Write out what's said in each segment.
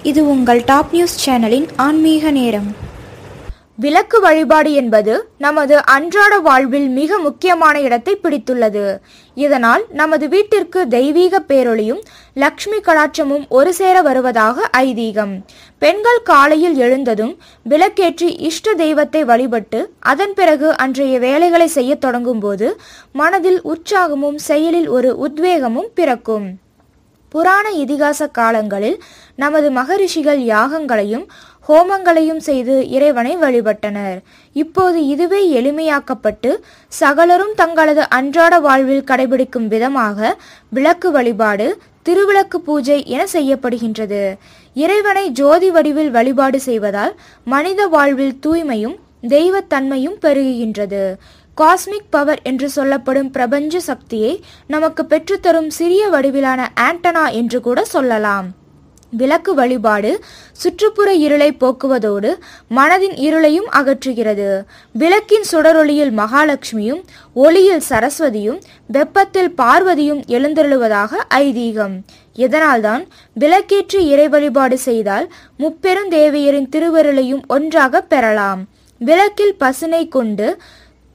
இது உங்கள் top news சேனலின் ஆன்மீக நேரம். விளக்கு வழிபாடு என்பது நமது அன்றாட வாழ்வில் மிக முக்கியமான இடத்தை பிடித்துள்ளது. இதனால் நமது வீட்டிற்கு தெய்வீக பேரொளியும் லக்ஷ்மி கடாட்சமும் ஒரு சேர வருவதாக ஐதீகம். பெண்கள் காலையில் எழுந்ததும் விளக்கேற்றி இஷ்ட தெய்வத்தை வழிபட்டு அதன் பிறகு அன்றைய வேலைகளை செய்ய தொடங்கும் போது மனதில் உற்சாகமும் செயலில் ஒரு உத்வேகமும் பிறக்கும். புராண இதிகாச காலங்களில் நமது மகரிஷிகள் யாகங்களையும் ஹோமங்களையும் செய்து இறைவனை வழிபட்டனர். இப்போது இதுவே எளிமையாக்கப்பட்டு சகலரும் தங்களது அன்றாட வாழ்வில் கடைபிடிக்கும் விதமாக விளக்கு வழிபாடு, திருவிளக்கு பூஜை என செய்யப்படுகின்றது. இறைவனை ஜோதி வடிவில் வழிபாடு செய்வதால் மனித வாழ்வில் தூய்மையும் தெய்வத்தன்மையும் பெருகுகின்றது. காஸ்மிக் பவர் என்று சொல்லப்படும் பிரபஞ்ச சக்தியை நமக்கு பெற்றுத்தரும் சிறிய வடிவிலான ஆண்டனா என்று கூட சொல்லலாம். விளக்கு வழிபாடு சுற்றுப்புற இருளை போக்குவதோடு மனதின் இருளையும் அகற்றுகிறது. விளக்கின் சுடரொளியில் மகாலட்சுமியும் ஒளியில் சரஸ்வதியும் வெப்பத்தில் பார்வதியும் எழுந்தருளுவதாக ஐதீகம். இதனால்தான் விளக்கேற்றி இறை வழிபாடு செய்தால் முப்பெரும் தேவியரின் திருவருளையும் ஒன்றாக பெறலாம். விளக்கில் பசுனை கொண்டு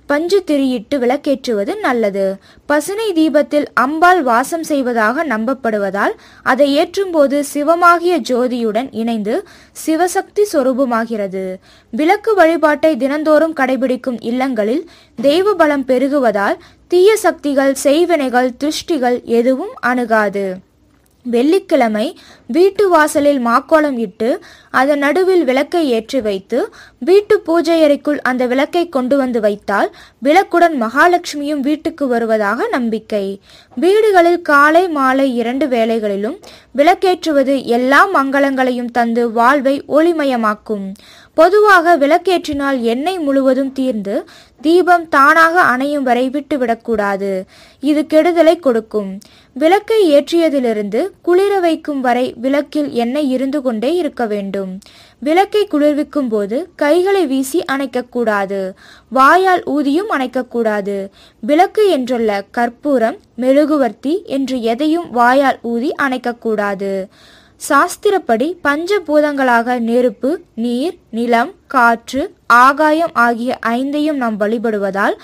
பஞ்சு திரியிட்டு விளக்கேற்றுவது நல்லது. பசுனை தீபத்தில் அம்பாள் வாசம் செய்வதாக நம்பப்படுவதால் அதை ஏற்றும்போது சிவமாகிய ஜோதியுடன் இணைந்து சிவசக்தி சொரூபமாகிறது. விளக்கு வழிபாட்டை தினந்தோறும் கடைபிடிக்கும் இல்லங்களில் தெய்வ பலம் பெருகுவதால் தீய சக்திகள், செய்வினைகள், திருஷ்டிகள் எதுவும் அணுகாது. வெள்ளிக்கிழமை வீட்டு வாசலில் மாக்கோலம் இட்டு அதன் நடுவில் விளக்கை ஏற்றி வைத்து வீட்டு பூஜை அறைக்குள் அந்த விளக்கை கொண்டு வந்து வைத்தால் விளக்குடன் மகாலட்சுமியும் வீட்டுக்கு வருவதாக நம்பிக்கை. வீடுகளில் காலை மாலை 2 வேளைகளிலும் விளக்கேற்றுவது எல்லா மங்களங்களையும் தந்து வாழ்வை ஒளிமயமாக்கும். பொதுவாக விளக்கேற்றினால் எண்ணெய் முழுவதும் தீர்ந்து தீபம் தானாக அணையும் வரை விட்டுவிடக்கூடாது. இது கெடுதலை கொடுக்கும். விளக்கை ஏற்றியதிலிருந்து குளிர வைக்கும் வரை விளக்கில் எண்ணெய் இருந்து கொண்டே இருக்க வேண்டும். விளக்கை குளிர்விக்கும் போது கைகளை வீசி அணைக்கக்கூடாது. வாயால் ஊதியும் அணைக்கக்கூடாது. விளக்கு என்றல்ல, கற்பூரம், மெழுகுவர்த்தி என்று எதையும் வாயால் ஊதி அணைக்கக்கூடாது. சாஸ்திரப்படி பஞ்சபூதங்களாக நெருப்பு, நீர், நிலம், காற்று, ஆகாயம் ஆகிய 5ஐயும் நாம் வழிபடுவதால்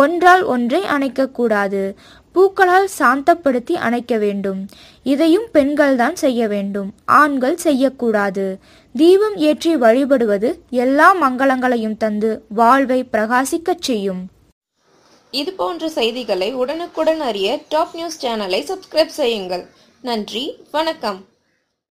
ஒன்றால் ஒன்றை அணைக்கக்கூடாது. பூக்களால் சாந்தப்படுத்தி அணைக்க வேண்டும். இதையும் பெண்கள்தான் செய்ய வேண்டும், ஆண்கள் செய்யக்கூடாது. தீபம் ஏற்றி வழிபடுவது எல்லா மங்களங்களையும் தந்து வாழ்வை பிரகாசிக்கச் செய்யும். இது போன்ற செய்திகளை உடனுக்குடன் அறிய டாப் நியூஸ் சேனலை சப்ஸ்கிரைப் செய்யுங்கள். நன்றி, வணக்கம்.